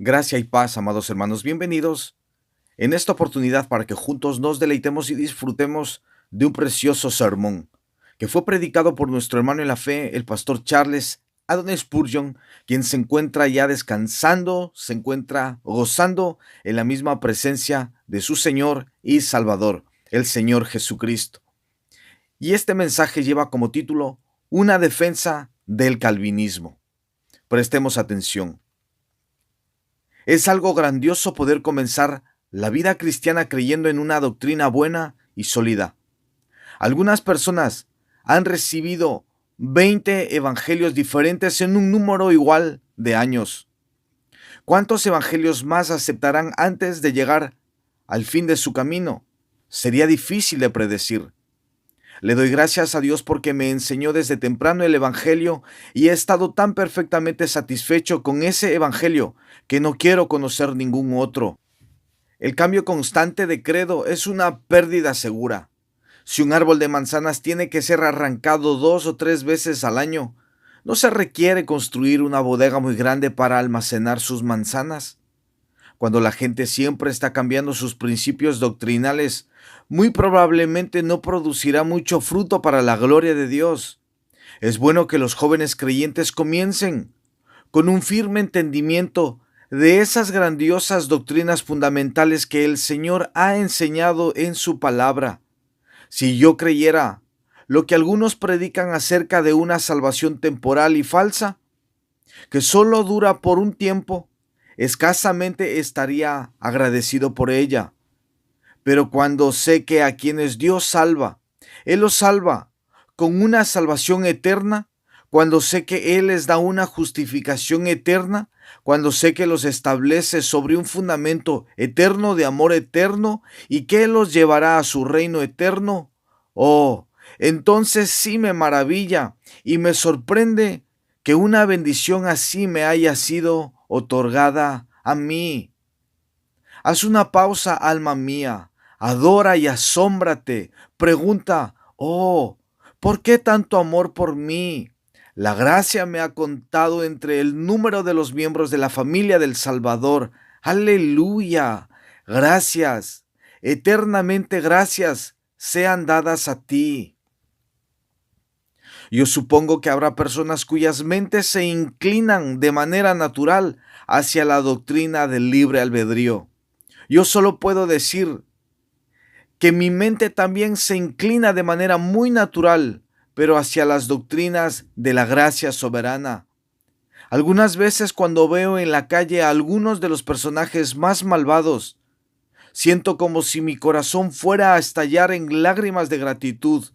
Gracia y paz, amados hermanos, bienvenidos en esta oportunidad para que juntos nos deleitemos y disfrutemos de un precioso sermón que fue predicado por nuestro hermano en la fe, el pastor Charles Haddon Spurgeon, quien se encuentra ya descansando, se encuentra gozando en la misma presencia de su Señor y Salvador, el Señor Jesucristo. Y este mensaje lleva como título Una defensa del calvinismo. Prestemos atención. Es algo grandioso poder comenzar la vida cristiana creyendo en una doctrina buena y sólida. Algunas personas han recibido 20 evangelios diferentes en un número igual de años. ¿Cuántos evangelios más aceptarán antes de llegar al fin de su camino? Sería difícil de predecir. Le doy gracias a Dios porque me enseñó desde temprano el Evangelio y he estado tan perfectamente satisfecho con ese Evangelio que no quiero conocer ningún otro. El cambio constante de credo es una pérdida segura. Si un árbol de manzanas tiene que ser arrancado 2 o 3 veces al año, no se requiere construir una bodega muy grande para almacenar sus manzanas. Cuando la gente siempre está cambiando sus principios doctrinales, muy probablemente no producirá mucho fruto para la gloria de Dios. Es bueno que los jóvenes creyentes comiencen con un firme entendimiento de esas grandiosas doctrinas fundamentales que el Señor ha enseñado en su palabra. Si yo creyera lo que algunos predican acerca de una salvación temporal y falsa, que solo dura por un tiempo, escasamente estaría agradecido por ella. Pero cuando sé que a quienes Dios salva, Él los salva con una salvación eterna, cuando sé que Él les da una justificación eterna, cuando sé que los establece sobre un fundamento eterno de amor eterno y que Él los llevará a su reino eterno, oh, entonces sí me maravilla y me sorprende que una bendición así me haya sido otorgada a mí. Haz una pausa, alma mía, adora y asómbrate. Pregunta, oh, ¿por qué tanto amor por mí? La gracia me ha contado entre el número de los miembros de la familia del Salvador. Aleluya. Gracias, eternamente gracias sean dadas a ti. Yo supongo que habrá personas cuyas mentes se inclinan de manera natural hacia la doctrina del libre albedrío. Yo solo puedo decir que mi mente también se inclina de manera muy natural, pero hacia las doctrinas de la gracia soberana. Algunas veces cuando veo en la calle a algunos de los personajes más malvados, siento como si mi corazón fuera a estallar en lágrimas de gratitud,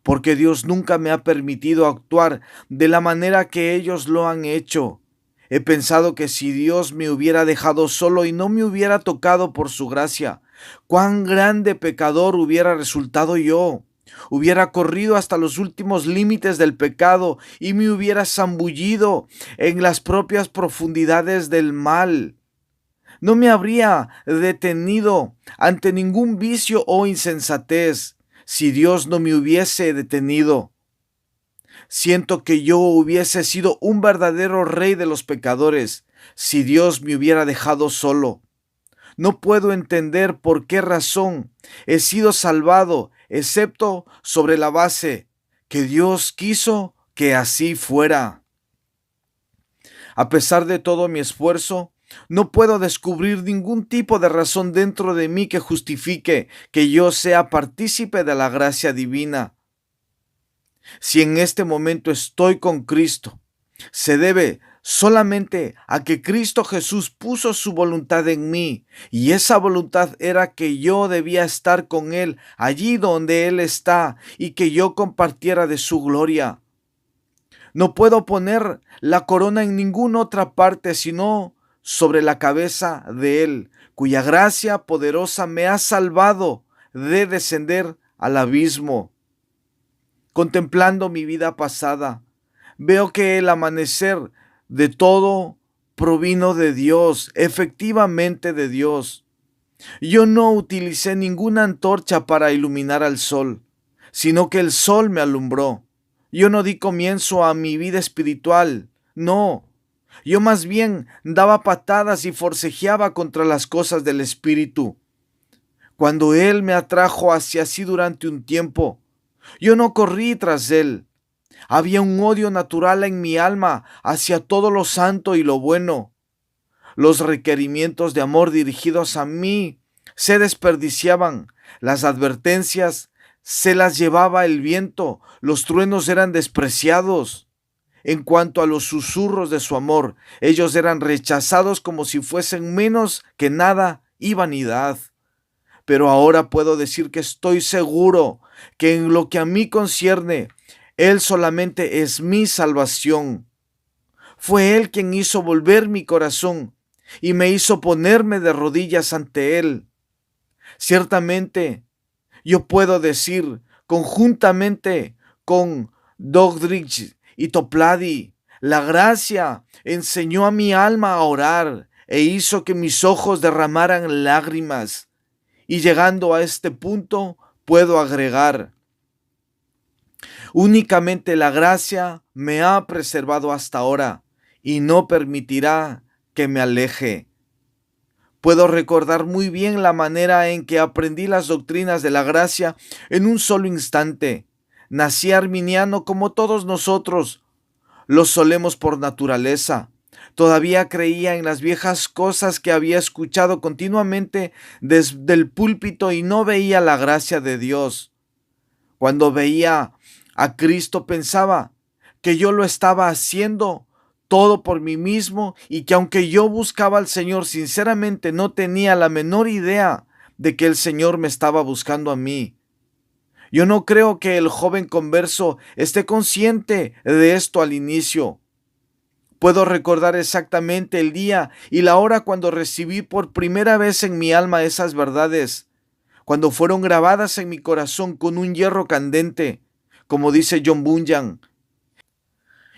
porque Dios nunca me ha permitido actuar de la manera que ellos lo han hecho. He pensado que si Dios me hubiera dejado solo y no me hubiera tocado por su gracia, cuán grande pecador hubiera resultado yo. Hubiera corrido hasta los últimos límites del pecado y me hubiera zambullido en las propias profundidades del mal. No me habría detenido ante ningún vicio o insensatez si Dios no me hubiese detenido. Siento que yo hubiese sido un verdadero rey de los pecadores si Dios me hubiera dejado solo. No puedo entender por qué razón he sido salvado, excepto sobre la base que Dios quiso que así fuera. A pesar de todo mi esfuerzo, no puedo descubrir ningún tipo de razón dentro de mí que justifique que yo sea partícipe de la gracia divina. Si en este momento estoy con Cristo, se debe solamente a que Cristo Jesús puso su voluntad en mí, y esa voluntad era que yo debía estar con Él allí donde Él está y que yo compartiera de su gloria. No puedo poner la corona en ninguna otra parte sino sobre la cabeza de Él, cuya gracia poderosa me ha salvado de descender al abismo. Contemplando mi vida pasada, veo que el amanecer de todo provino de Dios, efectivamente de Dios. Yo no utilicé ninguna antorcha para iluminar al sol, sino que el sol me alumbró. Yo no di comienzo a mi vida espiritual, no. Yo más bien daba patadas y forcejeaba contra las cosas del Espíritu. Cuando Él me atrajo hacia sí durante un tiempo, yo no corrí tras Él. Había un odio natural en mi alma hacia todo lo santo y lo bueno. Los requerimientos de amor dirigidos a mí se desperdiciaban. Las advertencias se las llevaba el viento. Los truenos eran despreciados. En cuanto a los susurros de su amor, ellos eran rechazados como si fuesen menos que nada y vanidad. Pero ahora puedo decir que estoy seguro que en lo que a mí concierne, Él solamente es mi salvación. Fue Él quien hizo volver mi corazón y me hizo ponerme de rodillas ante Él. Ciertamente, yo puedo decir, conjuntamente con Doddridge y Toplady, la gracia enseñó a mi alma a orar e hizo que mis ojos derramaran lágrimas. Y llegando a este punto, puedo agregar, únicamente la gracia me ha preservado hasta ahora y no permitirá que me aleje. Puedo recordar muy bien la manera en que aprendí las doctrinas de la gracia en un solo instante. Nací arminiano como todos nosotros. Lo solemos por naturaleza. Todavía creía en las viejas cosas que había escuchado continuamente desde el púlpito y no veía la gracia de Dios. Cuando veía a Cristo pensaba que yo lo estaba haciendo todo por mí mismo y que aunque yo buscaba al Señor, sinceramente no tenía la menor idea de que el Señor me estaba buscando a mí. Yo no creo que el joven converso esté consciente de esto al inicio. Puedo recordar exactamente el día y la hora cuando recibí por primera vez en mi alma esas verdades, cuando fueron grabadas en mi corazón con un hierro candente, como dice John Bunyan.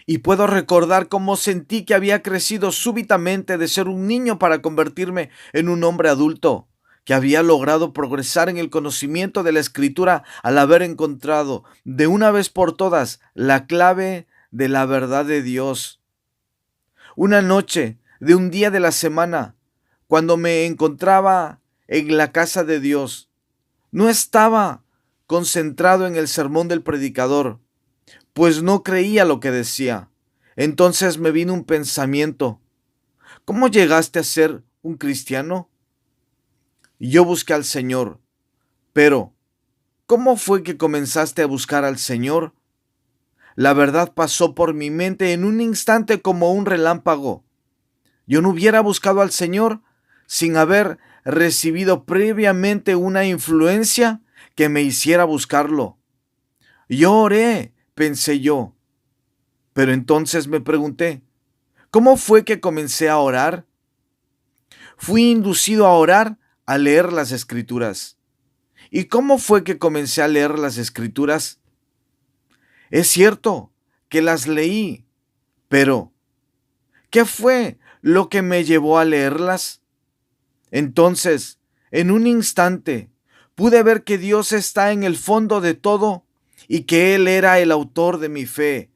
Y puedo recordar cómo sentí que había crecido súbitamente de ser un niño para convertirme en un hombre adulto, que había logrado progresar en el conocimiento de la Escritura al haber encontrado de una vez por todas la clave de la verdad de Dios. Una noche de un día de la semana, cuando me encontraba en la casa de Dios, no estaba concentrado en el sermón del predicador, pues no creía lo que decía. Entonces me vino un pensamiento: ¿cómo llegaste a ser un cristiano? Y yo busqué al Señor, pero ¿cómo fue que comenzaste a buscar al Señor? La verdad pasó por mi mente en un instante como un relámpago. Yo no hubiera buscado al Señor sin haber recibido previamente una influencia que me hiciera buscarlo. Yo oré, pensé yo, pero entonces me pregunté, ¿cómo fue que comencé a orar? Fui inducido a orar al leer las Escrituras. ¿Y cómo fue que comencé a leer las Escrituras? Es cierto que las leí, pero ¿qué fue lo que me llevó a leerlas? Entonces, en un instante, pude ver que Dios está en el fondo de todo y que Él era el autor de mi fe.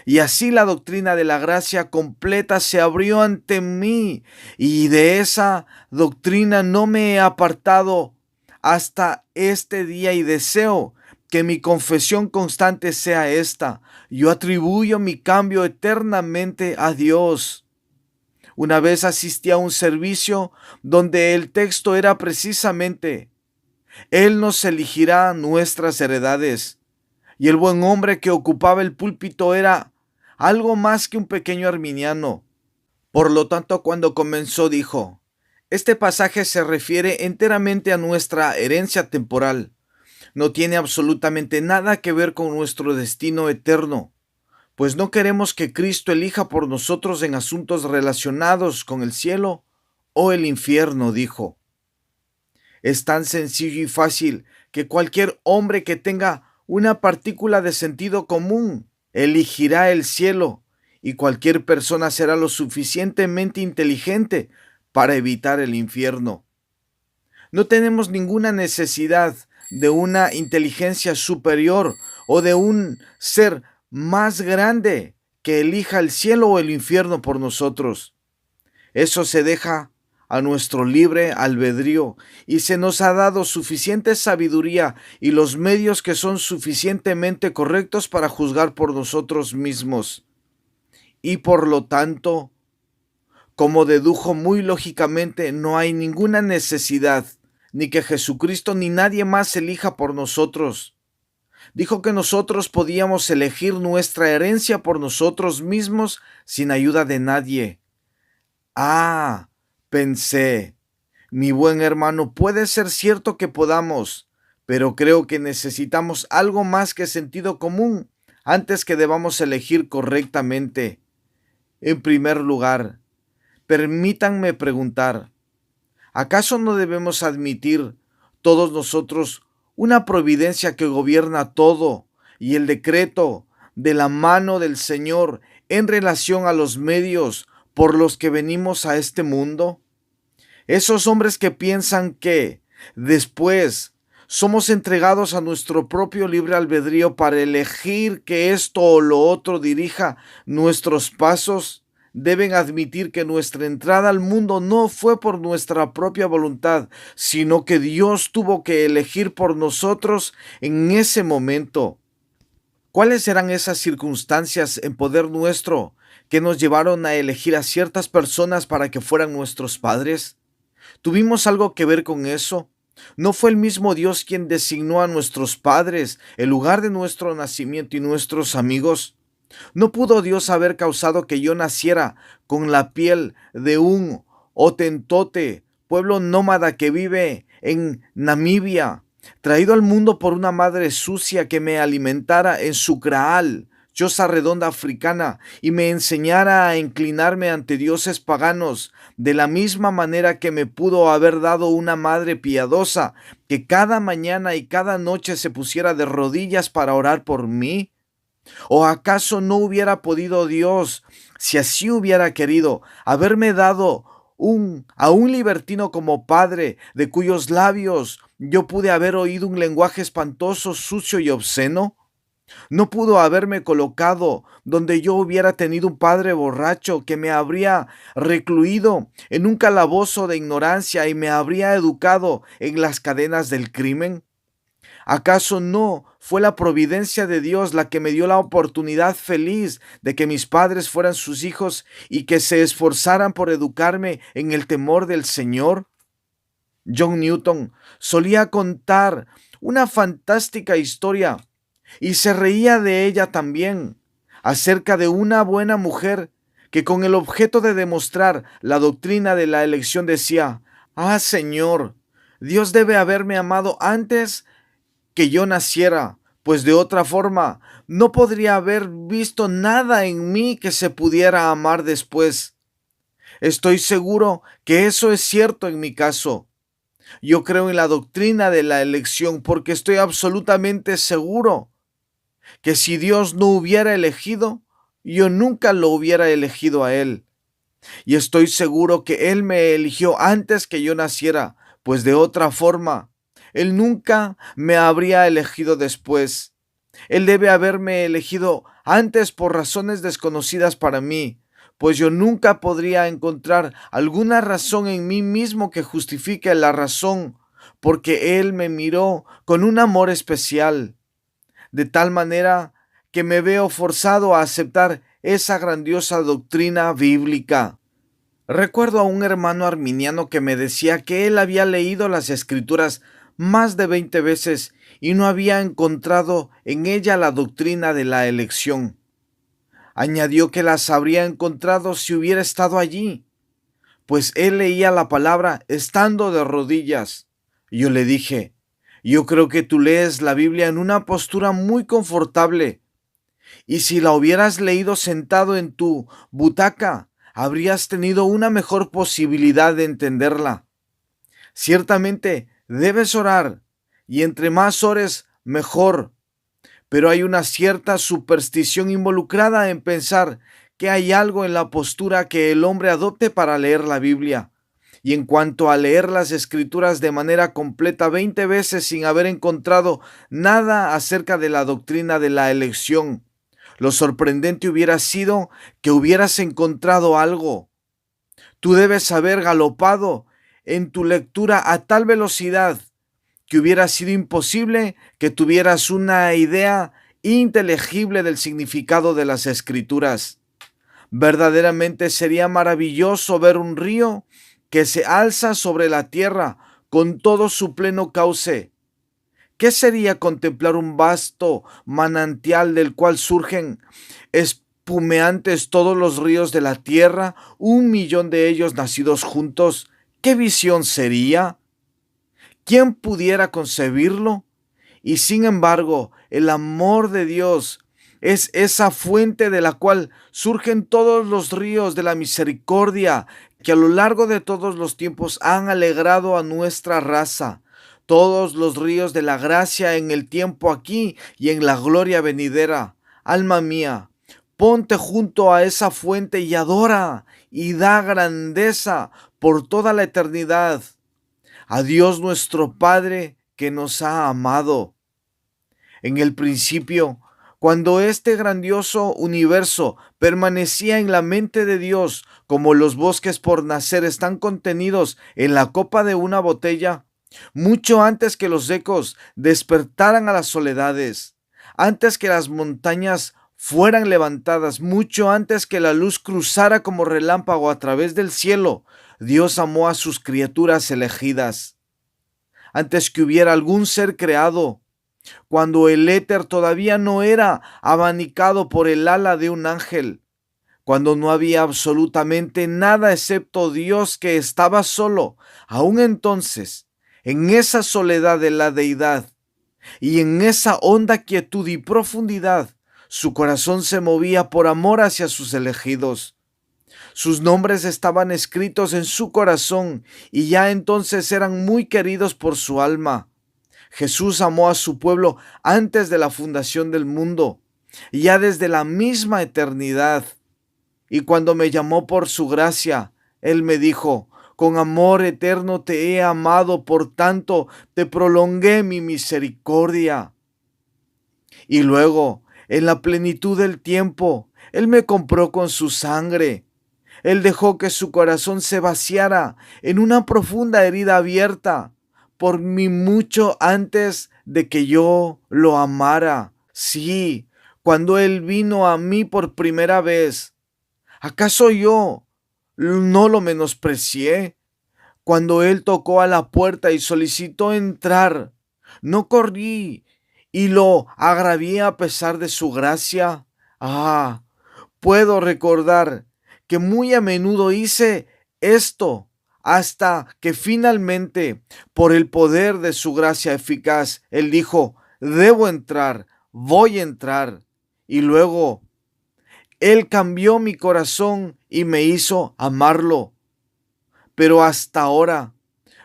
Y así la doctrina de la gracia completa se abrió ante mí, y de esa doctrina no me he apartado hasta este día, y deseo que mi confesión constante sea esta: yo atribuyo mi cambio eternamente a Dios. Una vez asistí a un servicio donde el texto era precisamente: Él nos elegirá nuestras heredades. Y el buen hombre que ocupaba el púlpito era algo más que un pequeño arminiano. Por lo tanto, cuando comenzó dijo: este pasaje se refiere enteramente a nuestra herencia temporal. No tiene absolutamente nada que ver con nuestro destino eterno, pues no queremos que Cristo elija por nosotros en asuntos relacionados con el cielo o el infierno, dijo. Es tan sencillo y fácil que cualquier hombre que tenga una partícula de sentido común elegirá el cielo, y cualquier persona será lo suficientemente inteligente para evitar el infierno. No tenemos ninguna necesidad de una inteligencia superior o de un ser más grande que elija el cielo o el infierno por nosotros. Eso se deja a nuestro libre albedrío y se nos ha dado suficiente sabiduría y los medios que son suficientemente correctos para juzgar por nosotros mismos. Y por lo tanto, como dedujo muy lógicamente, no hay ninguna necesidad, ni que Jesucristo ni nadie más elija por nosotros. Dijo que nosotros podíamos elegir nuestra herencia por nosotros mismos sin ayuda de nadie. Ah, pensé, mi buen hermano, puede ser cierto que podamos, pero creo que necesitamos algo más que sentido común antes que debamos elegir correctamente. En primer lugar, permítanme preguntar, ¿acaso no debemos admitir todos nosotros una providencia que gobierna todo y el decreto de la mano del Señor en relación a los medios por los que venimos a este mundo? Esos hombres que piensan que después somos entregados a nuestro propio libre albedrío para elegir que esto o lo otro dirija nuestros pasos, deben admitir que nuestra entrada al mundo no fue por nuestra propia voluntad, sino que Dios tuvo que elegir por nosotros en ese momento. ¿Cuáles eran esas circunstancias en poder nuestro que nos llevaron a elegir a ciertas personas para que fueran nuestros padres? ¿Tuvimos algo que ver con eso? ¿No fue el mismo Dios quien designó a nuestros padres el lugar de nuestro nacimiento y nuestros amigos? ¿No pudo Dios haber causado que yo naciera con la piel de un Hotentote, pueblo nómada que vive en Namibia, traído al mundo por una madre sucia que me alimentara en su kraal, choza redonda africana, y me enseñara a inclinarme ante dioses paganos, de la misma manera que me pudo haber dado una madre piadosa, que cada mañana y cada noche se pusiera de rodillas para orar por mí? ¿O acaso no hubiera podido Dios, si así hubiera querido, haberme dado a un libertino como padre, de cuyos labios yo pude haber oído un lenguaje espantoso, sucio y obsceno? ¿No pudo haberme colocado donde yo hubiera tenido un padre borracho que me habría recluido en un calabozo de ignorancia y me habría educado en las cadenas del crimen? ¿Acaso no fue la providencia de Dios la que me dio la oportunidad feliz de que mis padres fueran sus hijos y que se esforzaran por educarme en el temor del Señor? John Newton solía contar una fantástica historia y se reía de ella también, acerca de una buena mujer que con el objeto de demostrar la doctrina de la elección decía: «Ah, Señor, Dios debe haberme amado antes que yo naciera, pues de otra forma no podría haber visto nada en mí que se pudiera amar después». Estoy seguro que eso es cierto en mi caso. Yo creo en la doctrina de la elección porque estoy absolutamente seguro que si Dios no hubiera elegido, yo nunca lo hubiera elegido a Él. Y estoy seguro que Él me eligió antes que yo naciera, pues de otra forma Él nunca me habría elegido después. Él debe haberme elegido antes por razones desconocidas para mí, pues yo nunca podría encontrar alguna razón en mí mismo que justifique la razón, porque Él me miró con un amor especial, de tal manera que me veo forzado a aceptar esa grandiosa doctrina bíblica. Recuerdo a un hermano arminiano que me decía que él había leído las Escrituras más de 20 veces y no había encontrado en ella la doctrina de la elección. Añadió que las habría encontrado si hubiera estado allí, pues él leía la palabra estando de rodillas. Yo le dije: «Yo creo que tú lees la Biblia en una postura muy confortable, y si la hubieras leído sentado en tu butaca, habrías tenido una mejor posibilidad de entenderla. Ciertamente debes orar, y entre más ores, mejor. Pero hay una cierta superstición involucrada en pensar que hay algo en la postura que el hombre adopte para leer la Biblia. Y en cuanto a leer las Escrituras de manera completa 20 veces sin haber encontrado nada acerca de la doctrina de la elección, Lo sorprendente hubiera sido que hubieras encontrado algo. Tú debes haber galopado en tu lectura a tal velocidad que hubiera sido imposible que tuvieras una idea inteligible del significado de las Escrituras. Verdaderamente sería maravilloso ver un río que se alza sobre la tierra con todo su pleno cauce. ¿Qué sería contemplar un vasto manantial del cual surgen espumeantes todos los ríos de la tierra, 1 millón de ellos nacidos juntos? ¿Qué visión sería? ¿Quién pudiera concebirlo? Y sin embargo, el amor de Dios es esa fuente de la cual surgen todos los ríos de la misericordia que a lo largo de todos los tiempos han alegrado a nuestra raza. Todos los ríos de la gracia en el tiempo aquí y en la gloria venidera. Alma mía, ponte junto a esa fuente y adora y da grandeza por toda la eternidad a Dios nuestro Padre que nos ha amado. En el principio, cuando este grandioso universo permanecía en la mente de Dios, como los bosques por nacer están contenidos en la copa de una botella, mucho antes que los ecos despertaran a las soledades, antes que las montañas fueran levantadas, mucho antes que la luz cruzara como relámpago a través del cielo, Dios amó a sus criaturas elegidas. Antes que hubiera algún ser creado, cuando el éter todavía no era abanicado por el ala de un ángel, cuando no había absolutamente nada excepto Dios que estaba solo, aún entonces, en esa soledad de la deidad y en esa honda quietud y profundidad, su corazón se movía por amor hacia sus elegidos. Sus nombres estaban escritos en su corazón y ya entonces eran muy queridos por su alma. Jesús amó a su pueblo antes de la fundación del mundo, ya desde la misma eternidad. Y cuando me llamó por su gracia, Él me dijo: con amor eterno te he amado, por tanto te prolongué mi misericordia. Y luego, en la plenitud del tiempo, Él me compró con su sangre. Él dejó que su corazón se vaciara en una profunda herida abierta por mí mucho antes de que yo lo amara. Sí, cuando Él vino a mí por primera vez, ¿acaso yo no lo menosprecié? Cuando Él tocó a la puerta y solicitó entrar, no corrí y lo agravié a pesar de su gracia. Puedo recordar que muy a menudo hice esto hasta que finalmente, por el poder de su gracia eficaz, Él dijo: debo entrar, voy a entrar. Y luego Él cambió mi corazón y me hizo amarlo. Pero hasta ahora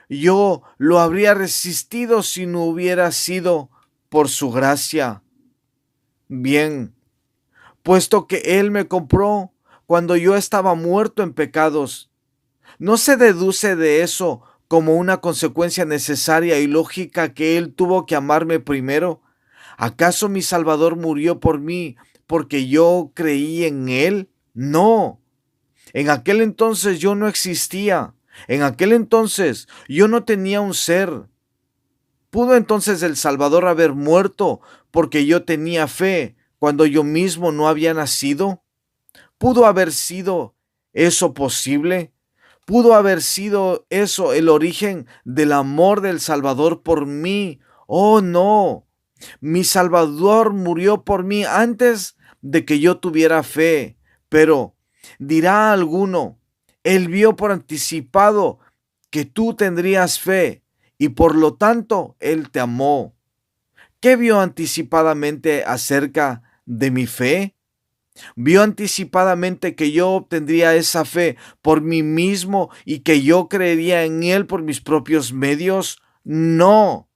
yo lo habría resistido si no hubiera sido por su gracia. Bien, puesto que Él me compró cuando yo estaba muerto en pecados, ¿no se deduce de eso como una consecuencia necesaria y lógica que Él tuvo que amarme primero? ¿Acaso mi Salvador murió por mí porque yo creí en Él? No. En aquel entonces yo no existía. En aquel entonces yo no tenía un ser. ¿Pudo entonces el Salvador haber muerto porque yo tenía fe cuando yo mismo no había nacido? ¿Pudo haber sido eso posible? ¿Pudo haber sido eso el origen del amor del Salvador por mí? Oh, no. Mi Salvador murió por mí antes de que yo tuviera fe. Pero dirá alguno: Él vio por anticipado que tú tendrías fe y por lo tanto Él te amó. ¿Qué vio anticipadamente acerca de mi fe? ¿Vio anticipadamente que yo obtendría esa fe por mí mismo y que yo creería en Él por mis propios medios? No.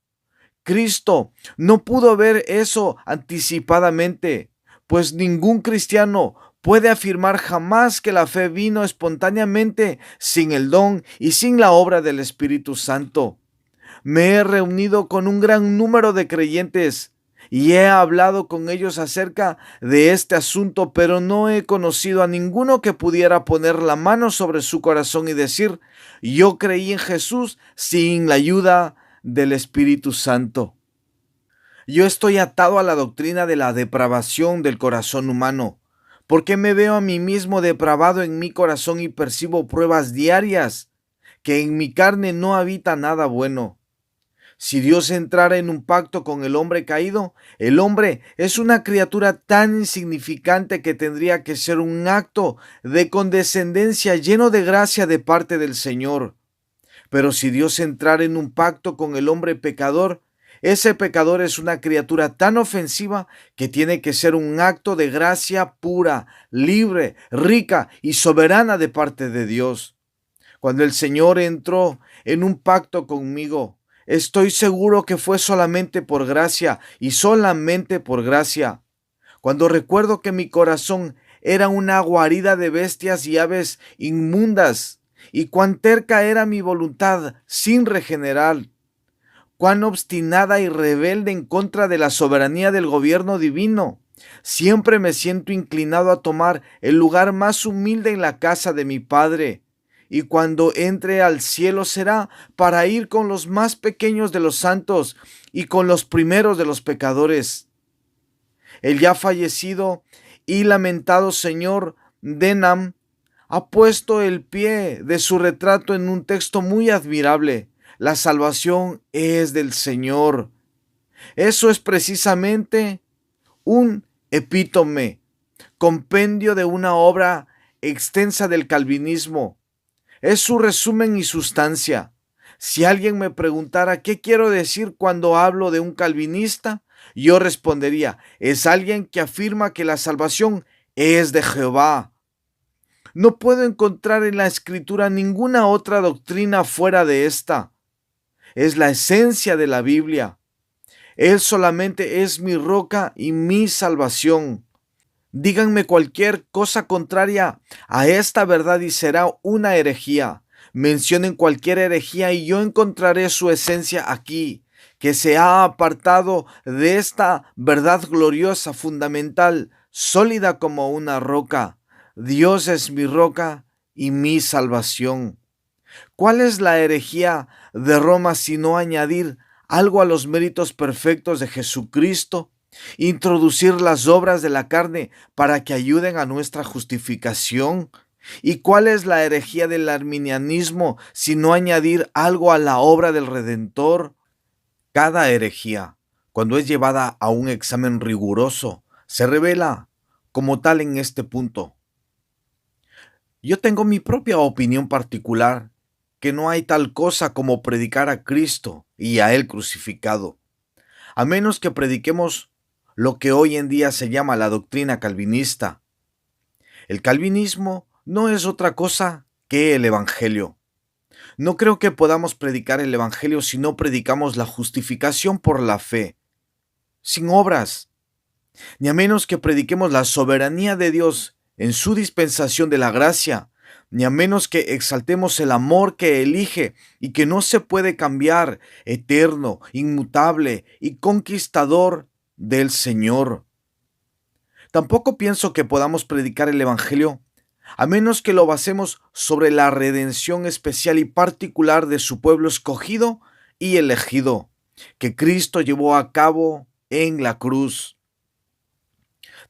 Cristo no pudo ver eso anticipadamente, pues ningún cristiano puede afirmar jamás que la fe vino espontáneamente sin el don y sin la obra del Espíritu Santo. Me he reunido con un gran número de creyentes y he hablado con ellos acerca de este asunto, pero no he conocido a ninguno que pudiera poner la mano sobre su corazón y decir: yo creí en Jesús, sin la ayuda del Espíritu Santo. Yo estoy atado a la doctrina de la depravación del corazón humano, porque me veo a mí mismo depravado en mi corazón y percibo pruebas diarias que en mi carne no habita nada bueno. Si Dios entrara en un pacto con el hombre caído, el hombre es una criatura tan insignificante que tendría que ser un acto de condescendencia lleno de gracia de parte del Señor. Pero si Dios entrara en un pacto con el hombre pecador, ese pecador es una criatura tan ofensiva que tiene que ser un acto de gracia pura, libre, rica y soberana de parte de Dios. Cuando el Señor entró en un pacto conmigo, estoy seguro que fue solamente por gracia y solamente por gracia. Cuando recuerdo que mi corazón era una guarida de bestias y aves inmundas, y cuán terca era mi voluntad sin regenerar, cuán obstinada y rebelde en contra de la soberanía del gobierno divino. Siempre me siento inclinado a tomar el lugar más humilde en la casa de mi Padre, y cuando entre al cielo será para ir con los más pequeños de los santos y con los primeros de los pecadores. El ya fallecido y lamentado señor Denham ha puesto el pie de su retrato en un texto muy admirable: la salvación es del Señor. Eso es precisamente un epítome, compendio de una obra extensa del calvinismo. Es su resumen y sustancia. Si alguien me preguntara qué quiero decir cuando hablo de un calvinista, yo respondería: es alguien que afirma que la salvación es de Jehová. No puedo encontrar en la Escritura ninguna otra doctrina fuera de esta. Es la esencia de la Biblia. Él solamente es mi roca y mi salvación. Díganme cualquier cosa contraria a esta verdad y será una herejía. Mencionen cualquier herejía y yo encontraré su esencia aquí, que se ha apartado de esta verdad gloriosa, fundamental, sólida como una roca. Dios es mi roca y mi salvación. ¿Cuál es la herejía de Roma sino añadir algo a los méritos perfectos de Jesucristo? Introducir las obras de la carne para que ayuden a nuestra justificación. ¿Y cuál es la herejía del arminianismo sino añadir algo a la obra del Redentor? Cada herejía, cuando es llevada a un examen riguroso, se revela como tal en este punto. Yo tengo mi propia opinión particular, que no hay tal cosa como predicar a Cristo y a Él crucificado, a menos que prediquemos lo que hoy en día se llama la doctrina calvinista. El calvinismo no es otra cosa que el Evangelio. No creo que podamos predicar el Evangelio si no predicamos la justificación por la fe, sin obras, ni a menos que prediquemos la soberanía de Dios en su dispensación de la gracia, ni a menos que exaltemos el amor que elige y que no se puede cambiar, eterno, inmutable y conquistador del Señor. Tampoco pienso que podamos predicar el Evangelio a menos que lo basemos sobre la redención especial y particular de su pueblo escogido y elegido, que Cristo llevó a cabo en la cruz.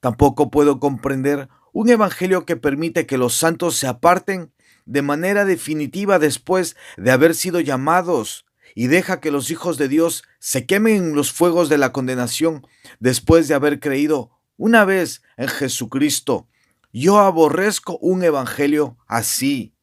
Tampoco puedo comprender un evangelio que permite que los santos se aparten de manera definitiva después de haber sido llamados y deja que los hijos de Dios se quemen en los fuegos de la condenación después de haber creído una vez en Jesucristo. Yo aborrezco un evangelio así.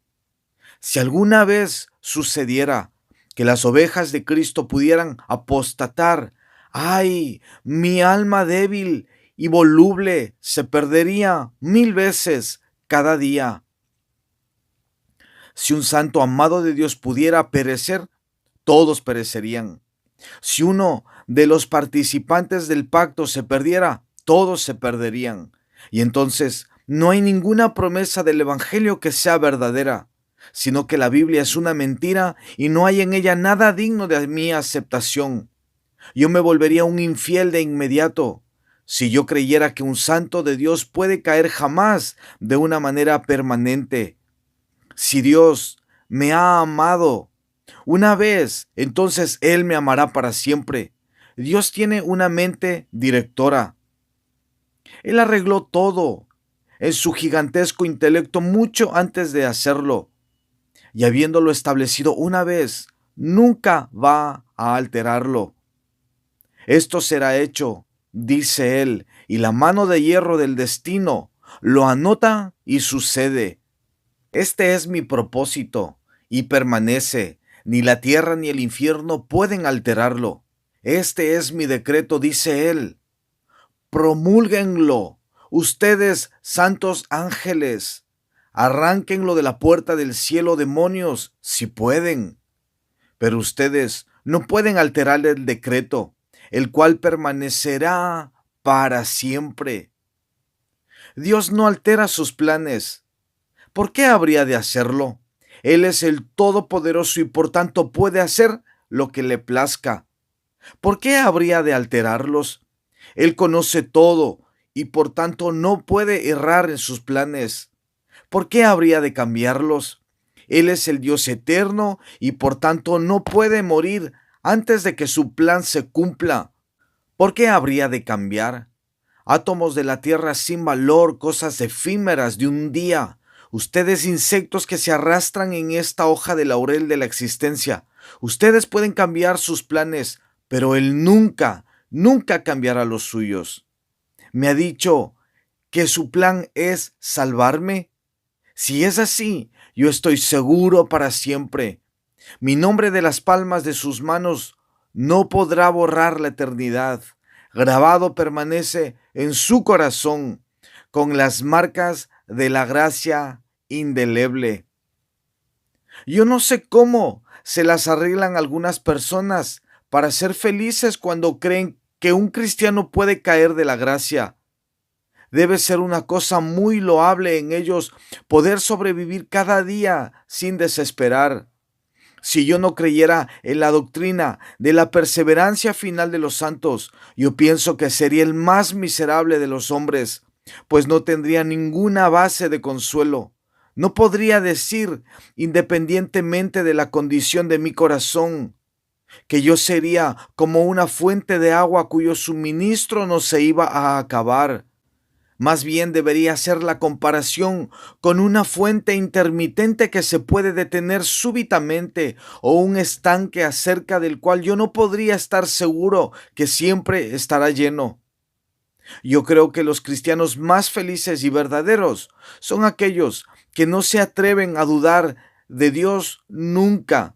Si alguna vez sucediera que las ovejas de Cristo pudieran apostatar, ¡ay! Mi alma débil y voluble se perdería 1000 veces cada día. Si un santo amado de Dios pudiera perecer, todos perecerían. Si uno de los participantes del pacto se perdiera, todos se perderían. Y entonces no hay ninguna promesa del Evangelio que sea verdadera, sino que la Biblia es una mentira y no hay en ella nada digno de mi aceptación. Yo me volvería un infiel de inmediato si yo creyera que un santo de Dios puede caer jamás de una manera permanente. Si Dios me ha amado una vez, entonces Él me amará para siempre. Dios tiene una mente directora. Él arregló todo en su gigantesco intelecto mucho antes de hacerlo. Y habiéndolo establecido una vez, nunca va a alterarlo. Esto será hecho, dice Él, y la mano de hierro del destino lo anota y sucede. Este es mi propósito, y permanece. Ni la tierra ni el infierno pueden alterarlo. Este es mi decreto, dice Él. Promúlguenlo, ustedes, santos ángeles. Arránquenlo de la puerta del cielo, demonios, si pueden. Pero ustedes no pueden alterar el decreto, el cual permanecerá para siempre. Dios no altera sus planes. ¿Por qué habría de hacerlo? Él es el Todopoderoso y por tanto puede hacer lo que le plazca. ¿Por qué habría de alterarlos? Él conoce todo y por tanto no puede errar en sus planes. ¿Por qué habría de cambiarlos? Él es el Dios eterno y por tanto no puede morir antes de que su plan se cumpla. ¿Por qué habría de cambiar? Átomos de la tierra sin valor, cosas efímeras de un día. Ustedes insectos que se arrastran en esta hoja de laurel de la existencia. Ustedes pueden cambiar sus planes, pero Él nunca, nunca cambiará los suyos. Me ha dicho que su plan es salvarme. Si es así, yo estoy seguro para siempre. Mi nombre de las palmas de sus manos no podrá borrar la eternidad. Grabado permanece en su corazón con las marcas de la gracia indeleble. Yo no sé cómo se las arreglan algunas personas para ser felices cuando creen que un cristiano puede caer de la gracia. Debe ser una cosa muy loable en ellos poder sobrevivir cada día sin desesperar. Si yo no creyera en la doctrina de la perseverancia final de los santos, yo pienso que sería el más miserable de los hombres, pues no tendría ninguna base de consuelo. No podría decir, independientemente de la condición de mi corazón, que yo sería como una fuente de agua cuyo suministro no se iba a acabar. Más bien debería ser la comparación con una fuente intermitente que se puede detener súbitamente o un estanque acerca del cual yo no podría estar seguro que siempre estará lleno. Yo creo que los cristianos más felices y verdaderos son aquellos que no se atreven a dudar de Dios nunca,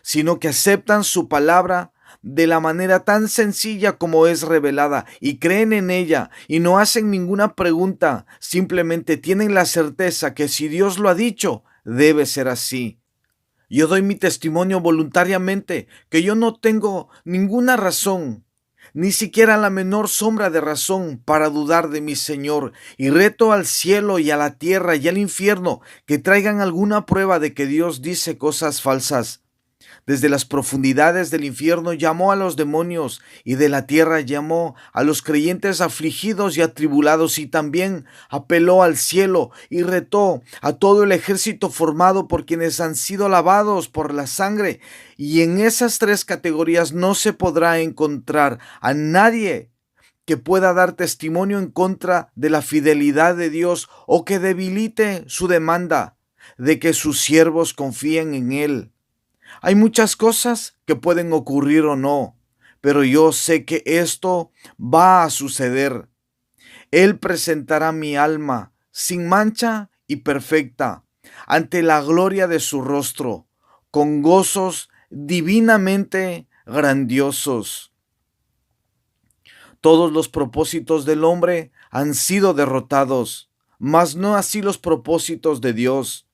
sino que aceptan su palabra de la manera tan sencilla como es revelada y creen en ella y no hacen ninguna pregunta, simplemente tienen la certeza que si Dios lo ha dicho, debe ser así. Yo doy mi testimonio voluntariamente que yo no tengo ninguna razón, ni siquiera la menor sombra de razón para dudar de mi Señor, y reto al cielo y a la tierra y al infierno que traigan alguna prueba de que Dios dice cosas falsas. Desde las profundidades del infierno llamó a los demonios y de la tierra llamó a los creyentes afligidos y atribulados y también apeló al cielo y retó a todo el ejército formado por quienes han sido lavados por la sangre. Y en esas tres categorías no se podrá encontrar a nadie que pueda dar testimonio en contra de la fidelidad de Dios o que debilite su demanda de que sus siervos confíen en Él. Hay muchas cosas que pueden ocurrir o no, pero yo sé que esto va a suceder. Él presentará mi alma sin mancha y perfecta ante la gloria de su rostro, con gozos divinamente grandiosos. Todos los propósitos del hombre han sido derrotados, mas no así los propósitos de Dios.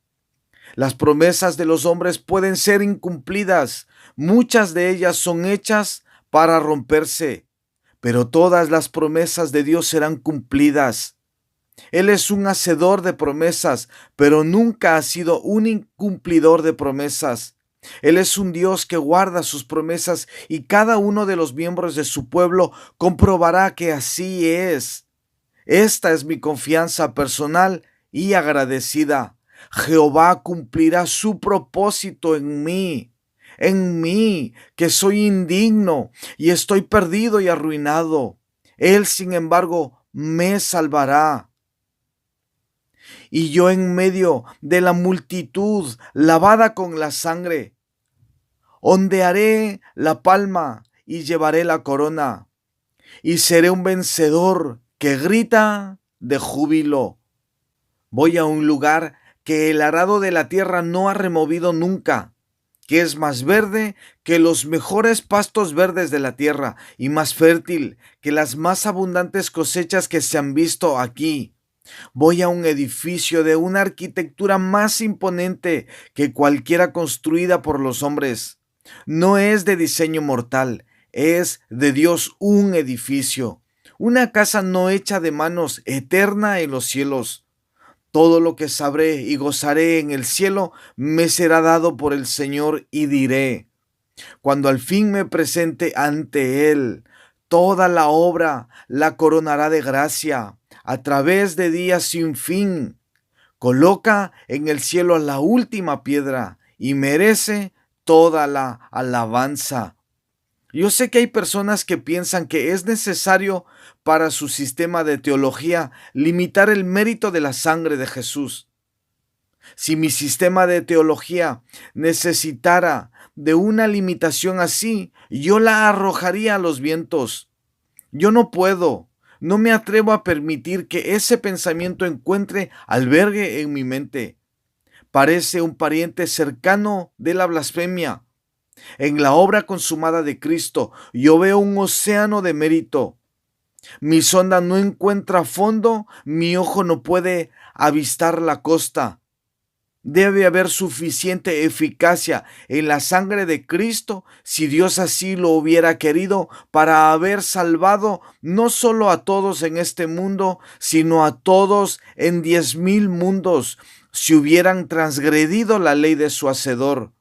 Las promesas de los hombres pueden ser incumplidas, muchas de ellas son hechas para romperse, pero todas las promesas de Dios serán cumplidas. Él es un hacedor de promesas, pero nunca ha sido un incumplidor de promesas. Él es un Dios que guarda sus promesas y cada uno de los miembros de su pueblo comprobará que así es. Esta es mi confianza personal y agradecida. Jehová cumplirá su propósito en mí, que soy indigno y estoy perdido y arruinado. Él, sin embargo, me salvará. Y yo en medio de la multitud lavada con la sangre, ondearé la palma y llevaré la corona, y seré un vencedor que grita de júbilo. Voy a un lugar que el arado de la tierra no ha removido nunca, que es más verde que los mejores pastos verdes de la tierra y más fértil que las más abundantes cosechas que se han visto aquí. Voy a un edificio de una arquitectura más imponente que cualquiera construida por los hombres. No es de diseño mortal, es de Dios un edificio, una casa no hecha de manos, eterna en los cielos. Todo lo que sabré y gozaré en el cielo me será dado por el Señor y diré, cuando al fin me presente ante Él, toda la obra la coronará de gracia a través de días sin fin. Coloca en el cielo la última piedra y merece toda la alabanza. Yo sé que hay personas que piensan que es necesario para su sistema de teología limitar el mérito de la sangre de Jesús. Si mi sistema de teología necesitara de una limitación así, yo la arrojaría a los vientos. Yo no me atrevo a permitir que ese pensamiento encuentre albergue en mi mente. Parece un pariente cercano de la blasfemia. En la obra consumada de Cristo, yo veo un océano de mérito. Mi sonda no encuentra fondo, mi ojo no puede avistar la costa. Debe haber suficiente eficacia en la sangre de Cristo, si Dios así lo hubiera querido, para haber salvado no solo a todos en este mundo, sino a todos en 10,000 mundos, si hubieran transgredido la ley de su Hacedor.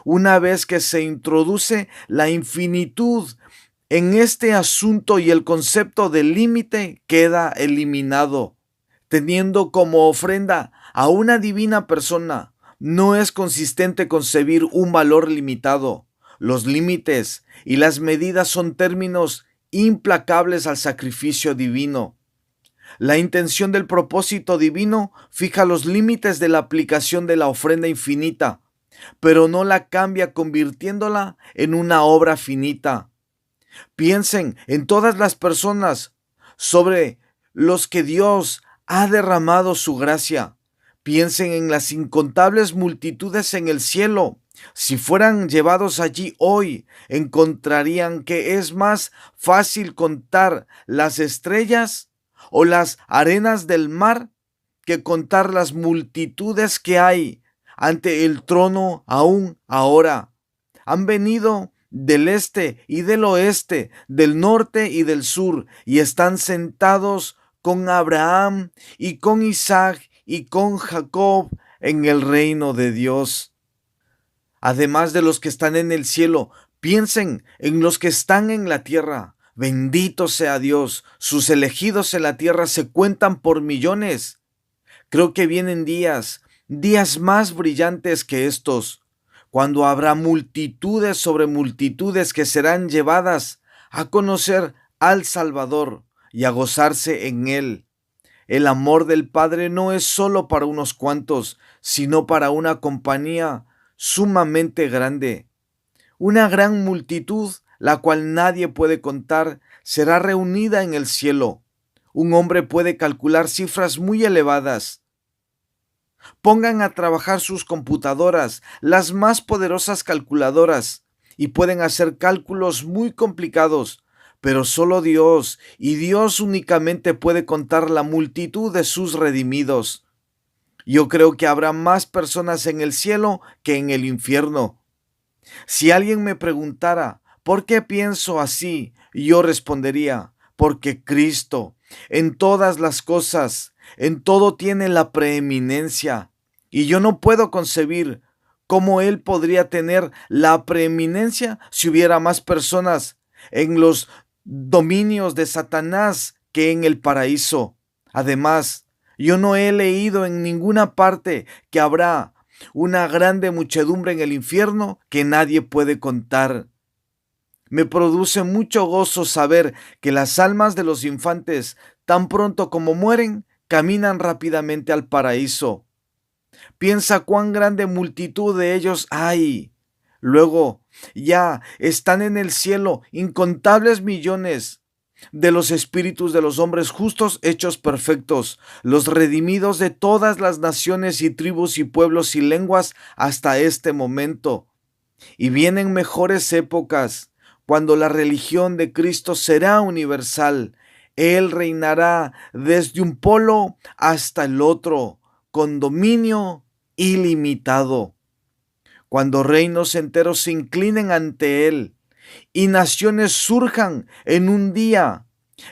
Una vez que se introduce la infinitud en este asunto y el concepto de límite queda eliminado, teniendo como ofrenda a una divina persona, no es consistente concebir un valor limitado. Los límites y las medidas son términos implacables al sacrificio divino. La intención del propósito divino fija los límites de la aplicación de la ofrenda infinita, pero no la cambia convirtiéndola en una obra finita. Piensen en todas las personas sobre los que Dios ha derramado su gracia. Piensen en las incontables multitudes en el cielo. Si fueran llevados allí hoy, encontrarían que es más fácil contar las estrellas o las arenas del mar que contar las multitudes que hay ante el trono aún ahora. Han venido del este y del oeste, del norte y del sur, y están sentados con Abraham y con Isaac y con Jacob en el reino de Dios. Además de los que están en el cielo, piensen en los que están en la tierra. Bendito sea Dios, sus elegidos en la tierra se cuentan por millones. Creo que vienen días más brillantes que estos, cuando habrá multitudes sobre multitudes que serán llevadas a conocer al Salvador y a gozarse en Él. El amor del Padre no es solo para unos cuantos, sino para una compañía sumamente grande. Una gran multitud, la cual nadie puede contar, será reunida en el cielo. Un hombre puede calcular cifras muy elevadas. Pongan a trabajar sus computadoras, las más poderosas calculadoras, y pueden hacer cálculos muy complicados, pero solo Dios, y Dios únicamente puede contar la multitud de sus redimidos. Yo creo que habrá más personas en el cielo que en el infierno. Si alguien me preguntara, ¿por qué pienso así?, yo respondería, porque Cristo, en todas las cosas, en todo tiene la preeminencia, y yo no puedo concebir ¿Cómo él podría tener la preeminencia si hubiera más personas en los dominios de Satanás que en el paraíso? Además, yo no he leído en ninguna parte que habrá una grande muchedumbre en el infierno que nadie puede contar. Me produce mucho gozo saber que las almas de los infantes, tan pronto como mueren, caminan rápidamente al paraíso. Piensa cuán grande multitud de ellos hay. Luego, ya están en el cielo incontables millones de los espíritus de los hombres justos hechos perfectos, los redimidos de todas las naciones y tribus y pueblos y lenguas hasta este momento. Y vienen mejores épocas, cuando la religión de Cristo será universal. Él reinará desde un polo hasta el otro, con dominio ilimitado. Cuando reinos enteros se inclinen ante Él y naciones surjan en un día,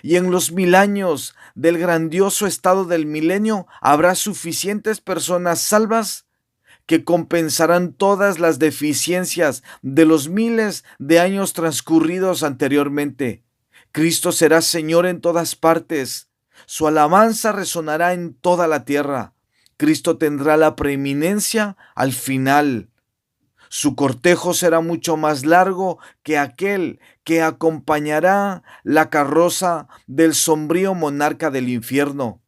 y en los 1000 años del grandioso estado del milenio habrá suficientes personas salvas que compensarán todas las deficiencias de los miles de años transcurridos anteriormente. Cristo será Señor en todas partes. Su alabanza resonará en toda la tierra. Cristo tendrá la preeminencia al final. Su cortejo será mucho más largo que aquel que acompañará la carroza del sombrío monarca del infierno.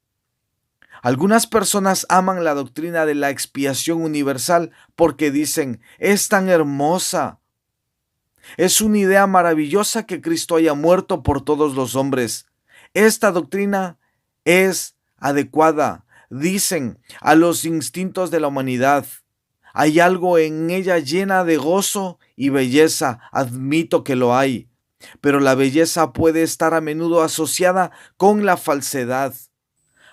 Algunas personas aman la doctrina de la expiación universal porque dicen, es tan hermosa. Es una idea maravillosa que Cristo haya muerto por todos los hombres. Esta doctrina es adecuada, dicen, a los instintos de la humanidad. Hay algo en ella llena de gozo y belleza, admito que lo hay, pero la belleza puede estar a menudo asociada con la falsedad.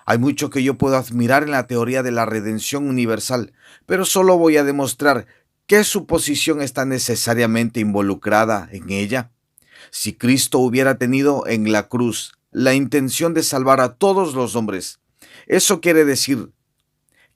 Hay mucho que yo puedo admirar en la teoría de la redención universal, pero solo voy a demostrar que su posición está necesariamente involucrada en ella. Si Cristo hubiera tenido en la cruz la intención de salvar a todos los hombres, eso quiere decir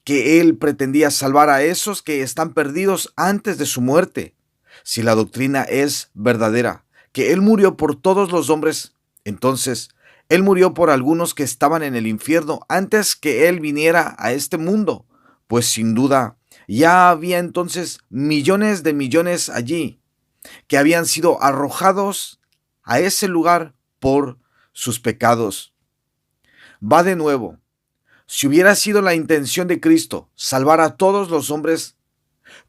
que Él pretendía salvar a esos que están perdidos antes de su muerte. Si la doctrina es verdadera, que Él murió por todos los hombres, entonces Él murió por algunos que estaban en el infierno antes que Él viniera a este mundo, pues sin duda ya había entonces millones de millones allí, que habían sido arrojados a ese lugar por sus pecados. Va de nuevo. Si hubiera sido la intención de Cristo salvar a todos los hombres,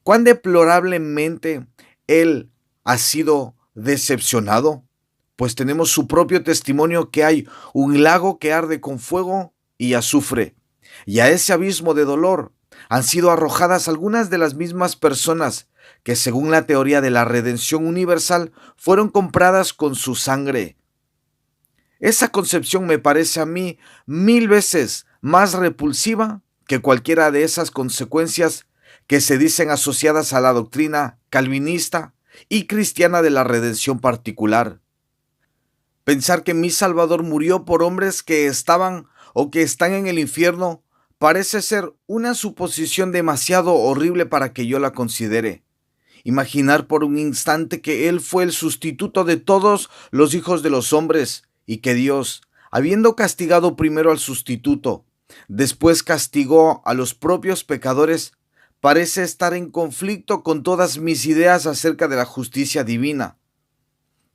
cuán deplorablemente Él ha sido decepcionado, pues tenemos su propio testimonio que hay un lago que arde con fuego y azufre, y a ese abismo de dolor han sido arrojadas algunas de las mismas personas que, según la teoría de la redención universal, fueron compradas con su sangre. Esa concepción me parece a mí 1000 veces más repulsiva que cualquiera de esas consecuencias que se dicen asociadas a la doctrina calvinista y cristiana de la redención particular. Pensar que mi Salvador murió por hombres que estaban o que están en el infierno parece ser una suposición demasiado horrible para que yo la considere. Imaginar por un instante que Él fue el sustituto de todos los hijos de los hombres y que Dios, habiendo castigado primero al sustituto, después castigó a los propios pecadores, parece estar en conflicto con todas mis ideas acerca de la justicia divina.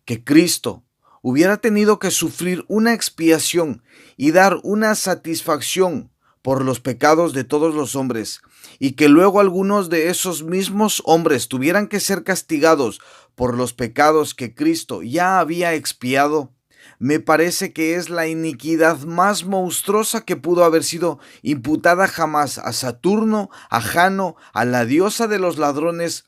Que Cristo hubiera tenido que sufrir una expiación y dar una satisfacción por los pecados de todos los hombres, y que luego algunos de esos mismos hombres tuvieran que ser castigados por los pecados que Cristo ya había expiado, me parece que es la iniquidad más monstruosa que pudo haber sido imputada jamás a Saturno, a Jano, a la diosa de los ladrones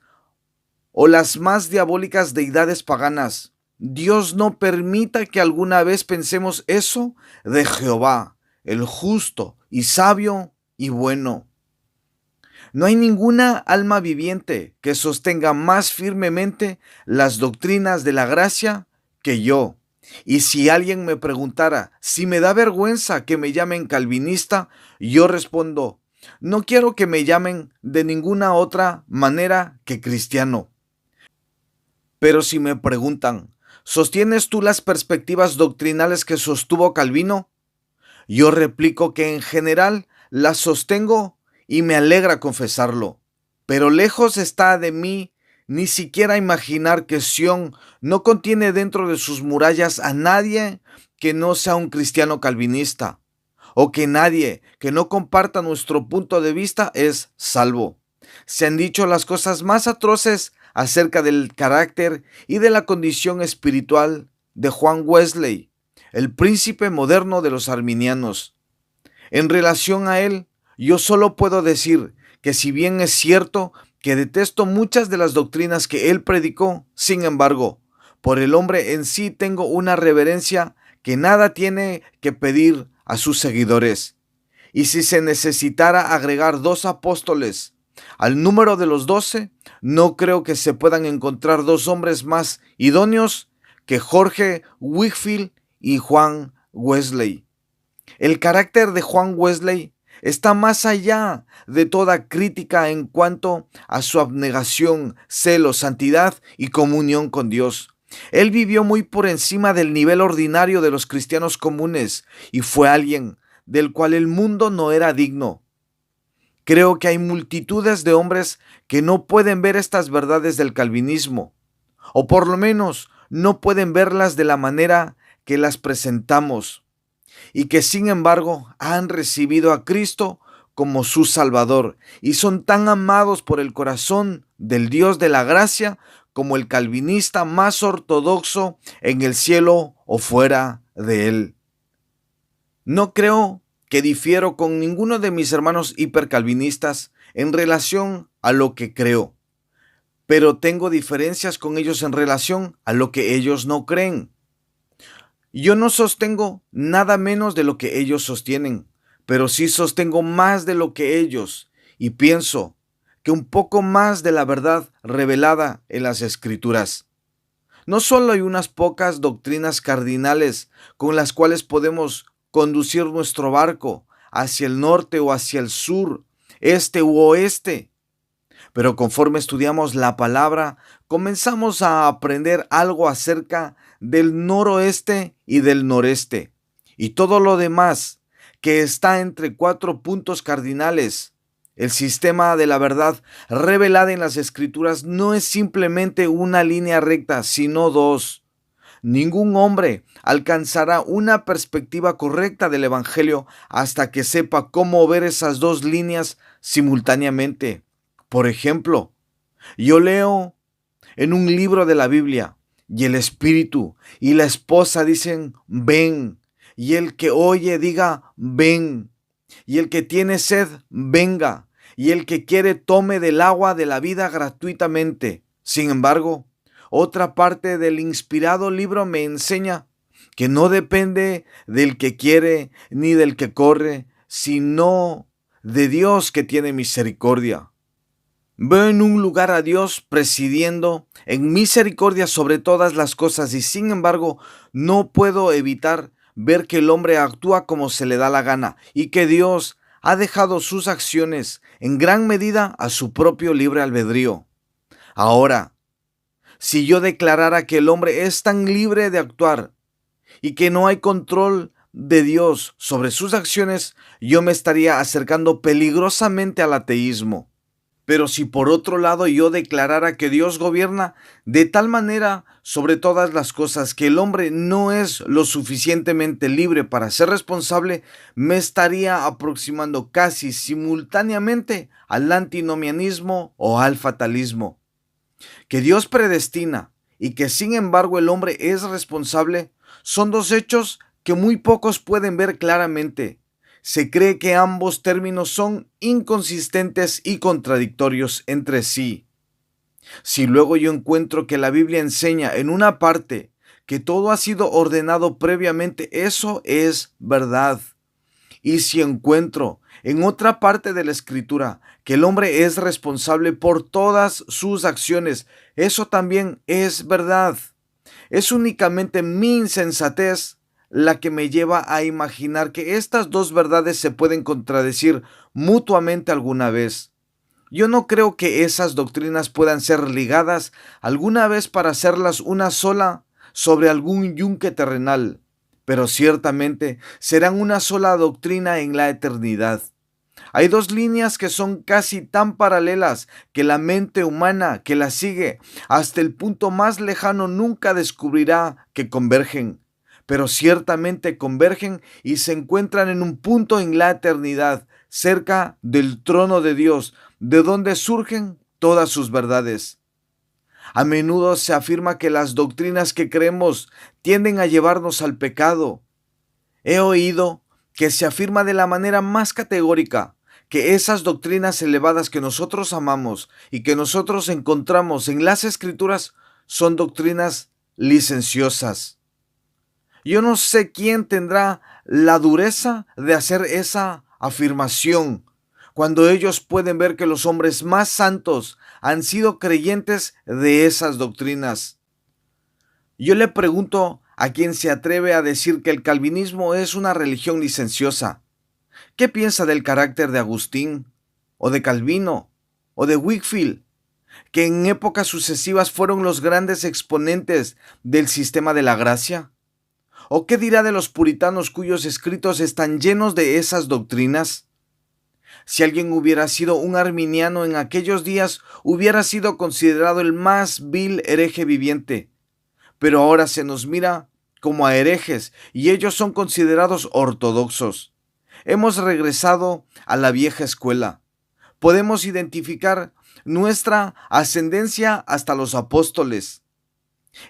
o las más diabólicas deidades paganas. Dios no permita que alguna vez pensemos eso de Jehová, el justo y sabio y bueno. No hay ninguna alma viviente que sostenga más firmemente las doctrinas de la gracia que yo. Y si alguien me preguntara si me da vergüenza que me llamen calvinista, yo respondo No quiero que me llamen de ninguna otra manera que cristiano. Pero si me preguntan, ¿sostienes tú las perspectivas doctrinales que sostuvo Calvino? Yo replico que en general las sostengo y me alegra confesarlo. Pero lejos está de mí ni siquiera imaginar que Sion no contiene dentro de sus murallas a nadie que no sea un cristiano calvinista, o que nadie que no comparta nuestro punto de vista es salvo. Se han dicho las cosas más atroces acerca del carácter y de la condición espiritual de Juan Wesley, el príncipe moderno de los arminianos. En relación a él, yo solo puedo decir que si bien es cierto que detesto muchas de las doctrinas que él predicó, sin embargo, por el hombre en sí tengo una reverencia que nada tiene que pedir a sus seguidores. Y si se necesitara agregar 2 apóstoles al número de los 12, no creo que se puedan encontrar 2 hombres más idóneos que Jorge Whitfield y Juan Wesley. El carácter de Juan Wesley está más allá de toda crítica en cuanto a su abnegación, celo, santidad y comunión con Dios. Él vivió muy por encima del nivel ordinario de los cristianos comunes y fue alguien del cual el mundo no era digno. Creo que hay multitudes de hombres que no pueden ver estas verdades del calvinismo, o por lo menos no pueden verlas de la manera que las presentamos, y que sin embargo han recibido a Cristo como su Salvador y son tan amados por el corazón del Dios de la gracia como el calvinista más ortodoxo en el cielo o fuera de él. No creo que difiero con ninguno de mis hermanos hipercalvinistas en relación a lo que creo, pero tengo diferencias con ellos en relación a lo que ellos no creen. Yo no sostengo nada menos de lo que ellos sostienen, pero sí sostengo más de lo que ellos, y pienso que un poco más de la verdad revelada en las Escrituras. No solo hay unas pocas doctrinas cardinales con las cuales podemos conducir nuestro barco hacia el norte o hacia el sur, este u oeste, pero conforme estudiamos la palabra, comenzamos a aprender algo acerca del noroeste y del noreste. Y todo lo demás que está entre 4 puntos cardinales. El sistema de la verdad revelada en las Escrituras no es simplemente una línea recta, sino 2. Ningún hombre alcanzará una perspectiva correcta del Evangelio hasta que sepa cómo ver esas 2 líneas simultáneamente. Por ejemplo, yo leo en un libro de la Biblia y el espíritu y la esposa dicen ven, y el que oye diga ven, y el que tiene sed venga, y el que quiere tome del agua de la vida gratuitamente. Sin embargo, otra parte del inspirado libro me enseña que no depende del que quiere ni del que corre, sino de Dios que tiene misericordia. Veo en un lugar a Dios presidiendo en misericordia sobre todas las cosas y sin embargo no puedo evitar ver que el hombre actúa como se le da la gana y que Dios ha dejado sus acciones en gran medida a su propio libre albedrío. Ahora, si yo declarara que el hombre es tan libre de actuar y que no hay control de Dios sobre sus acciones, yo me estaría acercando peligrosamente al ateísmo. Pero si por otro lado yo declarara que Dios gobierna de tal manera sobre todas las cosas que el hombre no es lo suficientemente libre para ser responsable, me estaría aproximando casi simultáneamente al antinomianismo o al fatalismo. Que Dios predestina y que sin embargo el hombre es responsable son 2 hechos que muy pocos pueden ver claramente. Se cree que ambos términos son inconsistentes y contradictorios entre sí. Si luego yo encuentro que la Biblia enseña en una parte que todo ha sido ordenado previamente, eso es verdad. Y si encuentro en otra parte de la Escritura que el hombre es responsable por todas sus acciones, eso también es verdad. Es únicamente mi insensatez la que me lleva a imaginar que estas 2 verdades se pueden contradecir mutuamente alguna vez. Yo no creo que esas doctrinas puedan ser ligadas alguna vez para hacerlas una sola sobre algún yunque terrenal, pero ciertamente serán una sola doctrina en la eternidad. Hay dos líneas que son casi tan paralelas que la mente humana que las sigue hasta el punto más lejano nunca descubrirá que convergen, pero ciertamente convergen y se encuentran en un punto en la eternidad, cerca del trono de Dios, de donde surgen todas sus verdades. A menudo se afirma que las doctrinas que creemos tienden a llevarnos al pecado. He oído que se afirma de la manera más categórica que esas doctrinas elevadas que nosotros amamos y que nosotros encontramos en las Escrituras son doctrinas licenciosas. Yo no sé quién tendrá la dureza de hacer esa afirmación cuando ellos pueden ver que los hombres más santos han sido creyentes de esas doctrinas. Yo le pregunto a quien se atreve a decir que el calvinismo es una religión licenciosa. ¿Qué piensa del carácter de Agustín, o de Calvino, o de Whitefield, que en épocas sucesivas fueron los grandes exponentes del sistema de la gracia? ¿O qué dirá de los puritanos cuyos escritos están llenos de esas doctrinas? Si alguien hubiera sido un arminiano en aquellos días, hubiera sido considerado el más vil hereje viviente. Pero ahora se nos mira como a herejes y ellos son considerados ortodoxos. Hemos regresado a la vieja escuela. Podemos identificar nuestra ascendencia hasta los apóstoles.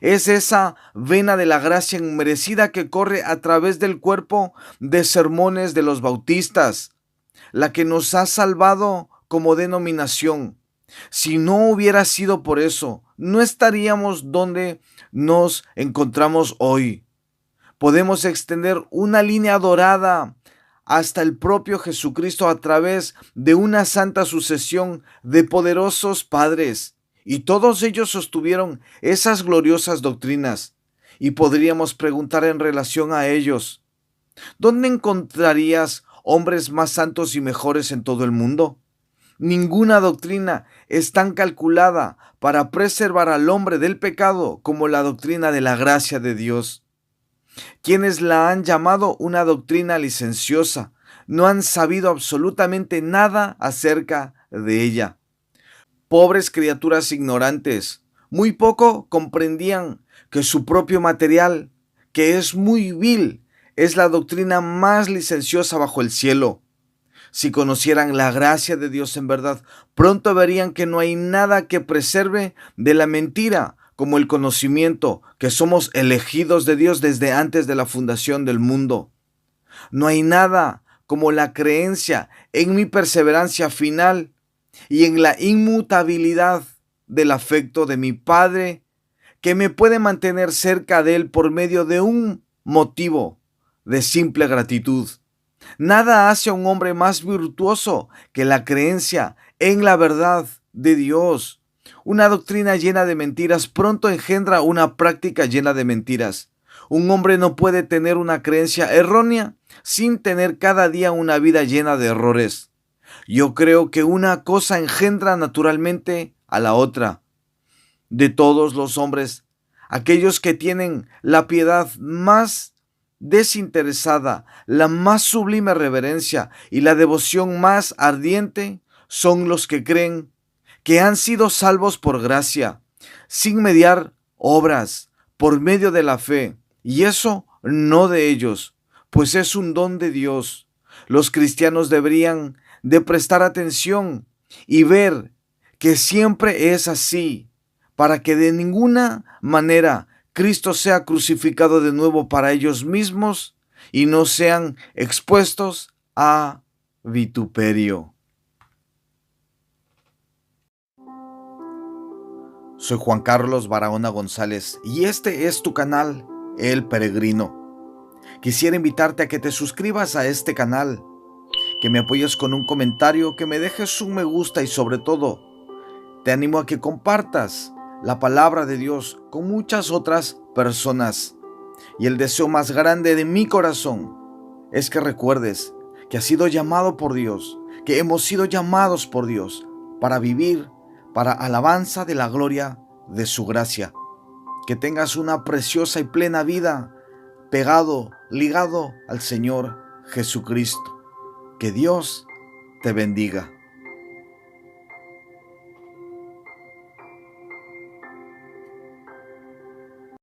Es esa vena de la gracia inmerecida que corre a través del cuerpo de sermones de los bautistas, la que nos ha salvado como denominación. Si no hubiera sido por eso, no estaríamos donde nos encontramos hoy. Podemos extender una línea dorada hasta el propio Jesucristo a través de una santa sucesión de poderosos padres, y todos ellos sostuvieron esas gloriosas doctrinas. Y podríamos preguntar en relación a ellos, ¿dónde encontrarías hombres más santos y mejores en todo el mundo? Ninguna doctrina es tan calculada para preservar al hombre del pecado como la doctrina de la gracia de Dios. Quienes la han llamado una doctrina licenciosa no han sabido absolutamente nada acerca de ella. Pobres criaturas ignorantes, muy poco comprendían que su propio material, que es muy vil, es la doctrina más licenciosa bajo el cielo. Si conocieran la gracia de Dios en verdad, pronto verían que no hay nada que preserve de la mentira como el conocimiento que somos elegidos de Dios desde antes de la fundación del mundo. No hay nada como la creencia en mi perseverancia final y en la inmutabilidad del afecto de mi Padre, que me puede mantener cerca de Él por medio de un motivo de simple gratitud. Nada hace a un hombre más virtuoso que la creencia en la verdad de Dios. Una doctrina llena de mentiras pronto engendra una práctica llena de mentiras. Un hombre no puede tener una creencia errónea sin tener cada día una vida llena de errores. Yo creo que una cosa engendra naturalmente a la otra. De todos los hombres, aquellos que tienen la piedad más desinteresada, la más sublime reverencia y la devoción más ardiente son los que creen que han sido salvos por gracia, sin mediar obras, por medio de la fe, y eso no de ellos, pues es un don de Dios. Los cristianos deberían de prestar atención y ver que siempre es así, para que de ninguna manera Cristo sea crucificado de nuevo para ellos mismos y no sean expuestos a vituperio. Soy Juan Carlos Barahona González y este es tu canal, El Peregrino. Quisiera invitarte a que te suscribas a este canal, que me apoyes con un comentario, que me dejes un me gusta y sobre todo, te animo a que compartas la palabra de Dios con muchas otras personas. Y el deseo más grande de mi corazón es que recuerdes que has sido llamado por Dios, que hemos sido llamados por Dios para vivir para alabanza de la gloria de su gracia. Que tengas una preciosa y plena vida pegado, ligado al Señor Jesucristo. Que Dios te bendiga.